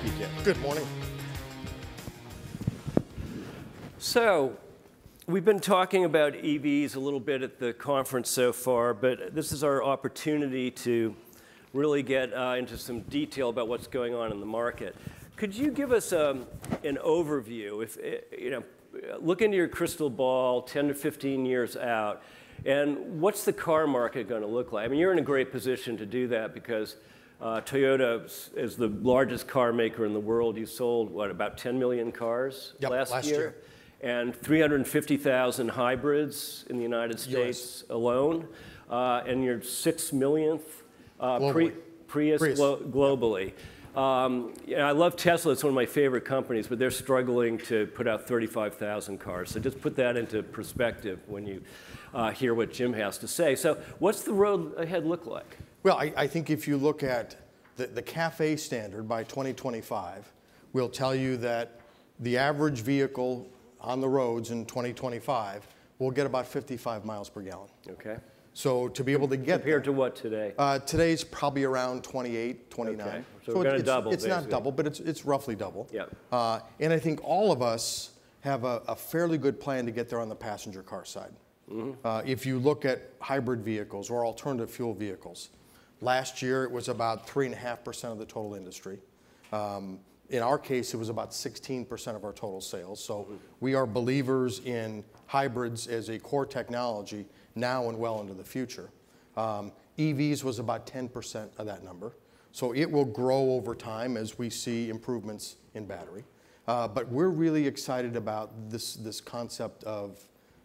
you, Tim. Good morning. So, we've been talking about EVs a little bit at the conference so far, but this is our opportunity to really get into some detail about what's going on in the market. Could you give us an overview? If look into your crystal ball 10 to 15 years out, and what's the car market going to look like? I mean, you're in a great position to do that because Toyota is the largest car maker in the world. You sold, what, about 10 million cars last year? And 350,000 hybrids in the United States alone. And your 6 millionth Prius globally. I love Tesla. It's one of my favorite companies, but they're struggling to put out 35,000 cars. So just put that into perspective when you hear what Jim has to say. So what's the road ahead look like? Well, I think if you look at the CAFE standard by 2025, we'll tell you that the average vehicle on the roads in 2025 will get about 55 miles per gallon. Okay. So to be able to get compared to what today? Today's probably around 28, 29. Okay. So we're going to double. It's not double, but it's roughly double. Yeah. And I think all of us have a fairly good plan to get there on the passenger car side. Mm-hmm. If you look at hybrid vehicles or alternative fuel vehicles, last year it was about 3.5% of the total industry. In our case, it was about 16% of our total sales. So we are believers in hybrids as a core technology now and well into the future. EVs was about 10% of that number. So it will grow over time as we see improvements in battery. But we're really excited about this concept of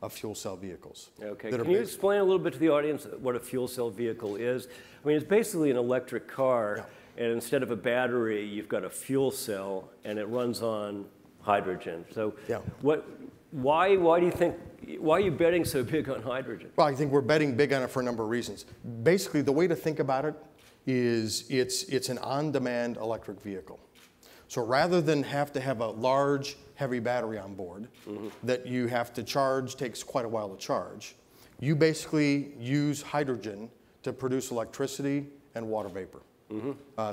fuel cell vehicles. Okay, can you explain a little bit to the audience what a fuel cell vehicle is? I mean, it's basically an electric car. Yeah. And instead of a battery, you've got a fuel cell, and it runs on hydrogen. So, why do you think? Why are you betting so big on hydrogen? Well, I think we're betting big on it for a number of reasons. Basically, the way to think about it is it's an on-demand electric vehicle. So rather than have to have a large, heavy battery on board that you have to charge, takes quite a while to charge, you basically use hydrogen to produce electricity and water vapor.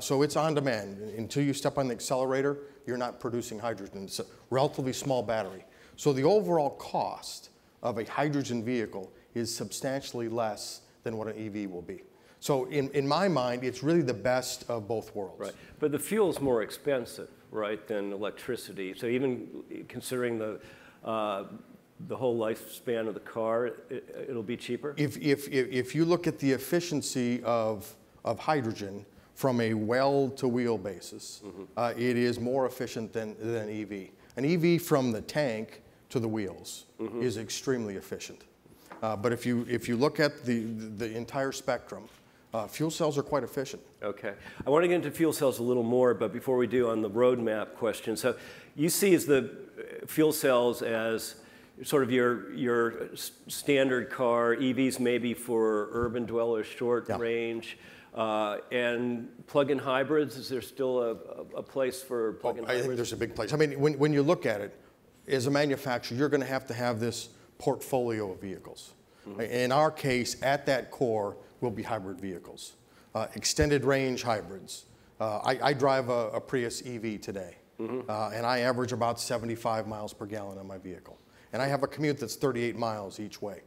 So it's on demand. Until you step on the accelerator, you're not producing hydrogen. It's a relatively small battery. So the overall cost of a hydrogen vehicle is substantially less than what an EV will be. So in my mind, it's really the best of both worlds. Right, but the fuel's more expensive, right, than electricity. So even considering the whole lifespan of the car, it'll be cheaper? If you look at the efficiency of hydrogen, from a well-to-wheel basis, it is more efficient than an EV. An EV from the tank to the wheels is extremely efficient. But if you look at the entire spectrum, fuel cells are quite efficient. Okay. I want to get into fuel cells a little more, but before we do, on the roadmap question. So you see as the fuel cells as sort of your standard car, EVs maybe for urban dwellers, short range. And plug-in hybrids, is there still a place for plug-in hybrids? I think there's a big place. I mean, when you look at it, as a manufacturer, you're going to have this portfolio of vehicles. In our case, at that core, will be hybrid vehicles. Extended range hybrids. I drive a Prius EV today, and I average about 75 miles per gallon on my vehicle. And I have a commute that's 38 miles each way.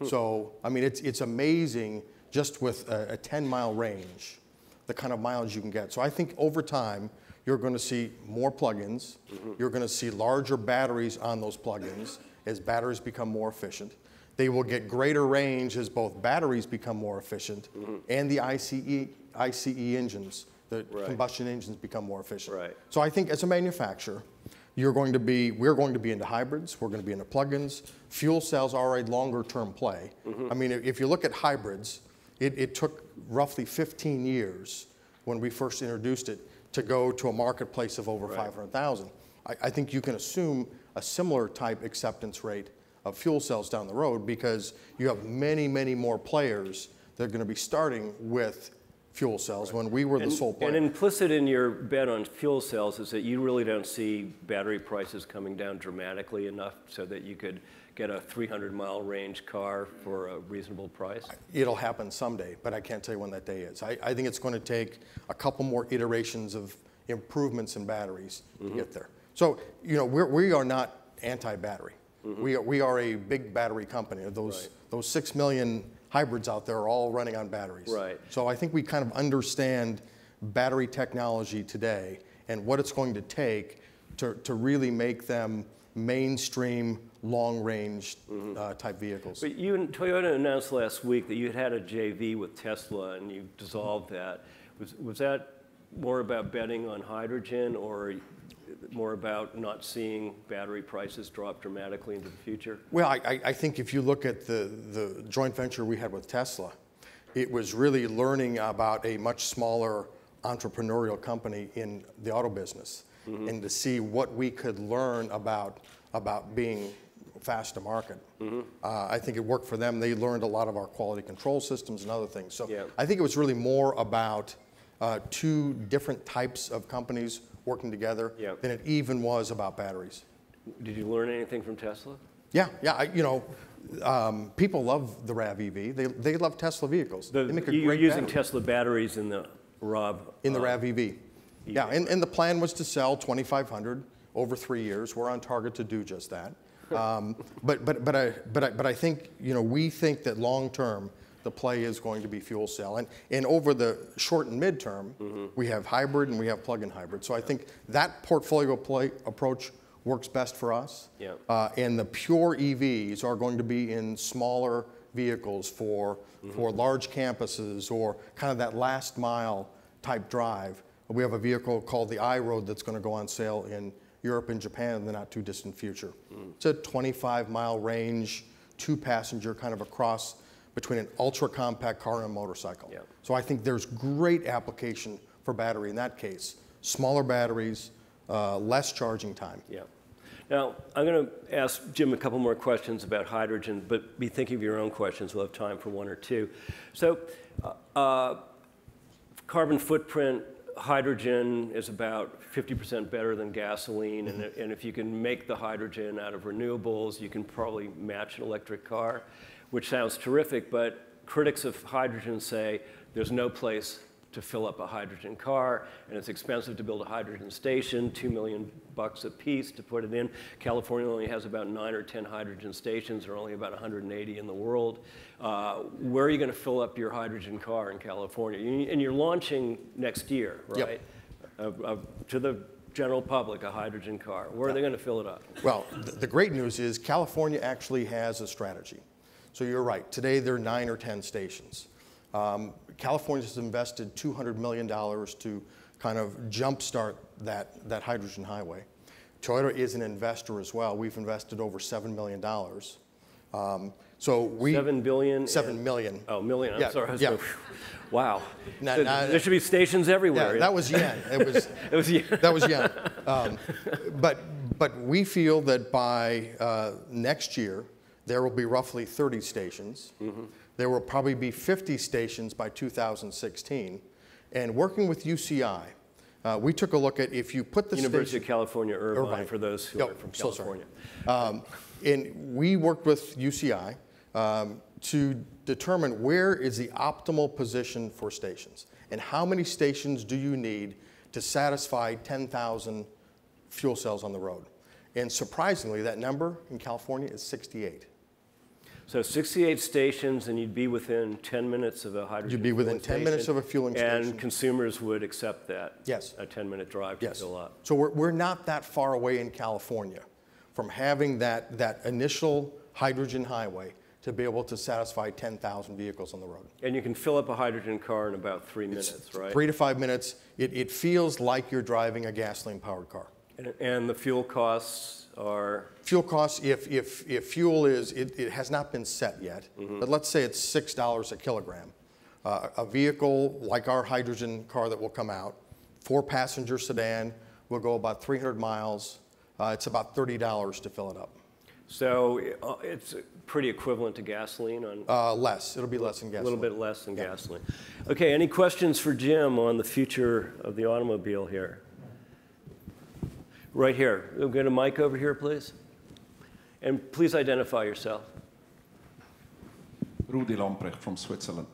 So, I mean, it's amazing just with a 10-mile range, the kind of mileage you can get. So I think over time, you're going to see more plug-ins. You're going to see larger batteries on those plug-ins as batteries become more efficient. They will get greater range as both batteries become more efficient and the ICE engines, the combustion engines become more efficient. Right. So I think as a manufacturer, we're going to be into hybrids, we're going to be into plug-ins. Fuel cells are a longer-term play. I mean, if you look at hybrids, it took roughly 15 years when we first introduced it to go to a marketplace of over 500,000. I think you can assume a similar type acceptance rate of fuel cells down the road because you have many, many more players that are going to be starting with fuel cells when we were the sole player. And implicit in your bet on fuel cells is that you really don't see battery prices coming down dramatically enough so that you could get a 300-mile range car for a reasonable price? It'll happen someday, but I can't tell you when that day is. I think it's going to take a couple more iterations of improvements in batteries to get there. So, you know, we are not anti-battery. We are a big battery company. Those 6 million hybrids out there are all running on batteries. Right. So I think we kind of understand battery technology today and what it's going to take to really make them mainstream, long-range type vehicles. But you and Toyota announced last week that you had a JV with Tesla and you dissolved that. Was that more about betting on hydrogen or more about not seeing battery prices drop dramatically into the future? Well, I think if you look at the joint venture we had with Tesla, it was really learning about a much smaller entrepreneurial company in the auto business and to see what we could learn about being fast to market. I think it worked for them. They learned a lot of our quality control systems and other things. So I think it was really more about two different types of companies working together than it even was about batteries. Did you learn anything from Tesla? Yeah. You know, people love the RAV EV. They love Tesla vehicles. They make a you're great using battery. Tesla batteries in the RAV. In the RAV EV. Yeah, and the plan was to sell 2,500 over 3 years. We're on target to do just that. But I think, you know, we think that long term the play is going to be fuel cell, and over the short and midterm we have hybrid and we have plug-in hybrid. So I think that portfolio approach works best for us. And the pure EVs are going to be in smaller vehicles for large campuses or kind of that last mile type drive. We have a vehicle called the iRoad that's going to go on sale in Europe and Japan in the not too distant future. It's a 25-mile range, 2-passenger kind of a cross between an ultra compact car and a motorcycle. So I think there's great application for battery in that case. Smaller batteries, less charging time. Now, I'm going to ask Jim a couple more questions about hydrogen, but be thinking of your own questions. We'll have time for one or two. So, carbon footprint, hydrogen is about 50% better than gasoline, and if you can make the hydrogen out of renewables, you can probably match an electric car, which sounds terrific, but critics of hydrogen say there's no place to fill up a hydrogen car, and it's expensive to build a hydrogen station, $2 million a piece to put it in. California only has about 9 or 10 hydrogen stations. There are only about 180 in the world. Where are you going to fill up your hydrogen car in California? And you're launching next year, right? To the general public, a hydrogen car. Where are they going to fill it up? Well, the great news is California actually has a strategy. So you're right. Today there are 9 or 10 stations. California has invested $200 million to kind of jumpstart that hydrogen highway. Toyota is an investor as well. We've invested over $7 million. So we 7 billion. 7 million. Oh, million. I'm sorry. Yeah. Wow. There should be stations everywhere. Yeah, that was yen. It was yen. That was yen. But we feel that by next year there will be roughly 30 stations. There will probably be 50 stations by 2016. And working with UCI, we took a look at if you put the University of California, Irvine, for those who are from California. And we worked with UCI to determine where is the optimal position for stations and how many stations do you need to satisfy 10,000 fuel cells on the road. And surprisingly, that number in California is 68. So 68 stations, and you'd be within 10 minutes of a hydrogen You'd be within 10 minutes of a fueling station. And consumers would accept that. Yes. A 10-minute drive to fill up. So we're not that far away in California from having that initial hydrogen highway to be able to satisfy 10,000 vehicles on the road. And you can fill up a hydrogen car in about 3 minutes, right? 3 to 5 minutes. It feels like you're driving a gasoline-powered car. And the fuel costs are? Fuel costs, if fuel is, it has not been set yet, but let's say it's $6 a kilogram. A vehicle like our hydrogen car that will come out, 4-passenger sedan, will go about 300 miles. It's about $30 to fill it up. So it's pretty equivalent to gasoline on? Less. It'll be less than gasoline. A little bit less than gasoline. Okay, any questions for Jim on the future of the automobile here? Right here. We'll get a mic over here, please. And please identify yourself. Rudi Lamprecht from Switzerland.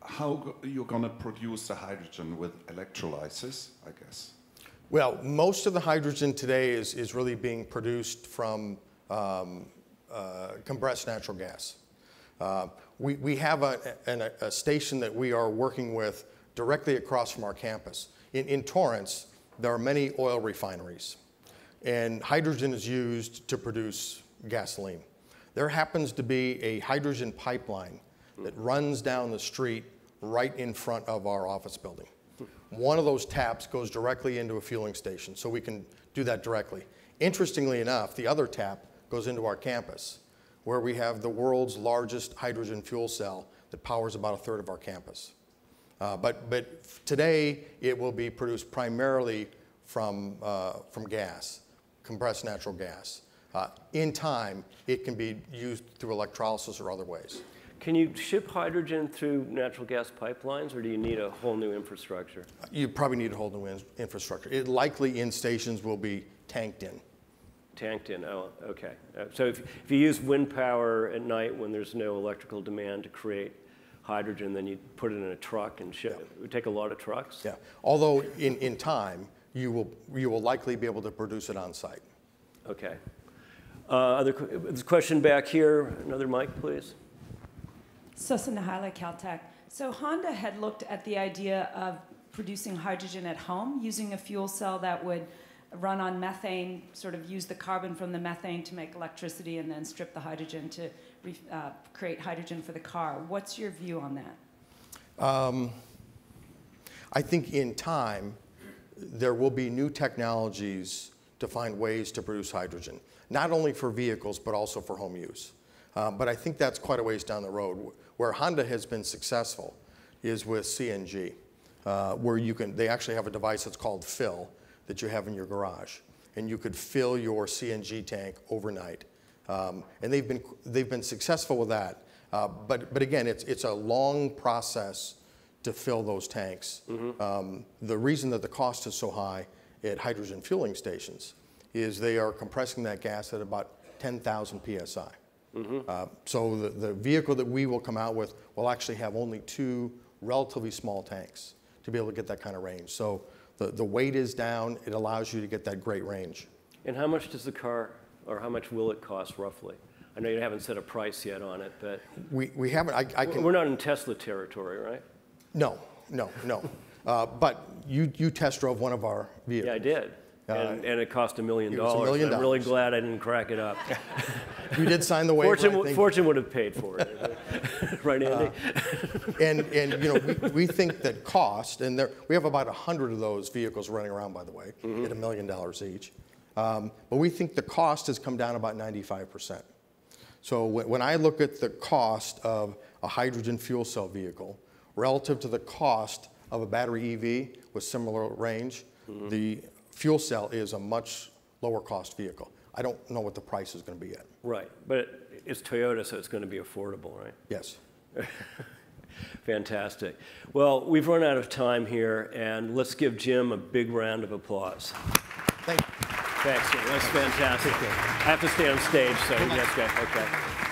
How you're going to produce the hydrogen with electrolysis, I guess? Well, most of the hydrogen today is really being produced from compressed natural gas. We have a station that we are working with directly across from our campus. In Torrance, there are many oil refineries, and hydrogen is used to produce gasoline. There happens to be a hydrogen pipeline that runs down the street right in front of our office building. One of those taps goes directly into a fueling station, so we can do that directly. Interestingly enough, the other tap goes into our campus, where we have the world's largest hydrogen fuel cell that powers about a third of our campus. But today, it will be produced primarily from gas, compressed natural gas. In time, it can be used through electrolysis or other ways. Can you ship hydrogen through natural gas pipelines, or do you need a whole new infrastructure? You probably need a whole new infrastructure. It likely in stations will be tanked in. Tanked in, oh, okay. So if you use wind power at night when there's no electrical demand to create hydrogen, then you put it in a truck and ship it. It would take a lot of trucks? Yeah, although in will likely be able to produce it on site. Okay. There's a question back here. Another mic, please. Sosa Nahala, Caltech. So Honda had looked at the idea of producing hydrogen at home using a fuel cell that would run on methane, sort of use the carbon from the methane to make electricity and then strip the hydrogen to create hydrogen for the car. What's your view on that? I think in time, there will be new technologies to find ways to produce hydrogen, not only for vehicles, but also for home use. But I think that's quite a ways down the road. Where Honda has been successful is with CNG, where they actually have a device that's called Fill that you have in your garage, and you could fill your CNG tank overnight. And they've been successful with that. But again, it's a long process to fill those tanks. Mm-hmm. The reason that the cost is so high at hydrogen fueling stations is they are compressing that gas at about 10,000 psi. Mm-hmm. So the vehicle that we will come out with will actually have only 2 relatively small tanks to be able to get that kind of range. So the weight is down. It allows you to get that great range. And how much does the car, or how much will it cost roughly? I know you haven't set a price yet on it, but we haven't. We're not in Tesla territory, right? No. But you test drove one of our vehicles. Yeah, I did. And it cost $1 million. It was $1 million. I'm really glad I didn't crack it up. You did sign the waiver. Fortune would have paid for it, right, Andy? And we think that cost, and we have about 100 of those vehicles running around, by the way, mm-hmm. at $1 million each. But we think the cost has come down about 95%. So when I look at the cost of a hydrogen fuel cell vehicle relative to the cost of a battery EV with similar range, mm-hmm. the fuel cell is a much lower cost vehicle. I don't know what the price is going to be yet. Right, but it's Toyota, so it's going to be affordable, right? Yes. Fantastic. Well, we've run out of time here, and let's give Jim a big round of applause. Thank you. Thanks, Jim. That's fantastic. I have to stay on stage, so let's go. Okay.